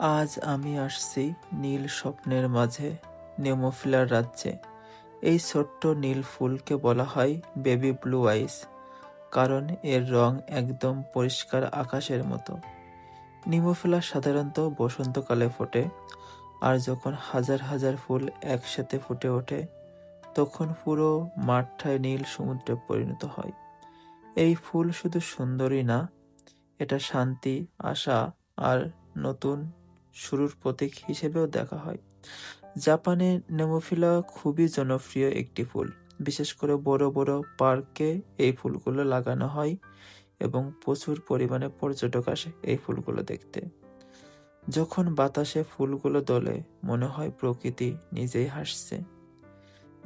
আজ আমি আসছি নীল স্বপ্নের মাঝে, নেমোফিলার রাজ্যে। এই ছোট্ট নীল ফুলকে বলা হয় বেবি ব্লু আইস, কারণ এর রং একদম পরিষ্কার আকাশের মতো। নিমোফিলা সাধারণত বসন্তকালে ফোটে, আর যখন হাজার হাজার ফুল একসাথে ফুটে ওঠে, তখন পুরো মাঠটায় নীল সমুদ্রে পরিণত হয়। এই ফুল শুধু সুন্দরই না, এটা শান্তি, আশা আর নতুন শুরুর প্রতীক হিসেবেও দেখা হয়। জাপানে নেমোফিলা খুবই জনপ্রিয় একটি ফুল। বিশেষ করে বড় বড় পার্কে এই ফুলগুলো লাগানো হয় এবং প্রচুর পরিমাণে পর্যটক আসে এই ফুলগুলো দেখতে। যখন বাতাসে ফুলগুলো দোলে, মনে হয় প্রকৃতি নিজেই হাসছে।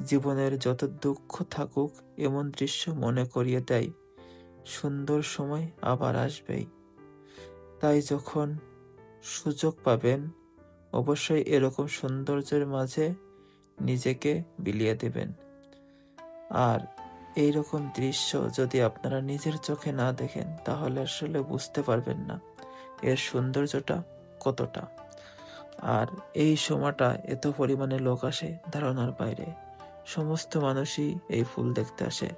জীবনের যত দুঃখ থাকুক, এমন দৃশ্য মনে করিয়ে দেয় সুন্দর সময় আবার আসবেই। তাই যখন সুযোগ পাবেন, অবশ্যই এরকম সৌন্দর্যের মাঝে নিজেকে বিলিয়ে দেবেন। আর এইরকম দৃশ্য যদি আপনারা নিজের চোখে না দেখেন, তাহলে আসলে বুঝতে পারবেন না এর সৌন্দর্যটা কতটা। আর এই সময়টা এত পরিমাণে লোক আসে ধারণার বাইরে। সমস্ত মানুষই এই ফুল দেখতে আসে।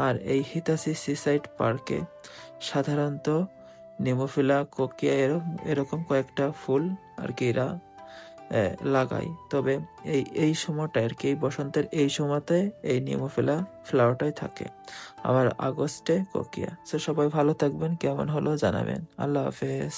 আর এই হিতাসি সিসাইড পার্কে সাধারণত নেমোফিলা, কোকিয়া এরকম কয়েকটা ফুল আর কি এরা লাগাই। তবে এই সময়টা আর কি, এই বসন্তের এই সময়তে এই নেমোফিলা ফ্লাওয়ারটাই থাকে। আবার আগস্টে কোকিয়া। সো সবাই ভালো থাকবেন, কেমন হলো জানাবেন। আল্লাহ হাফেজ।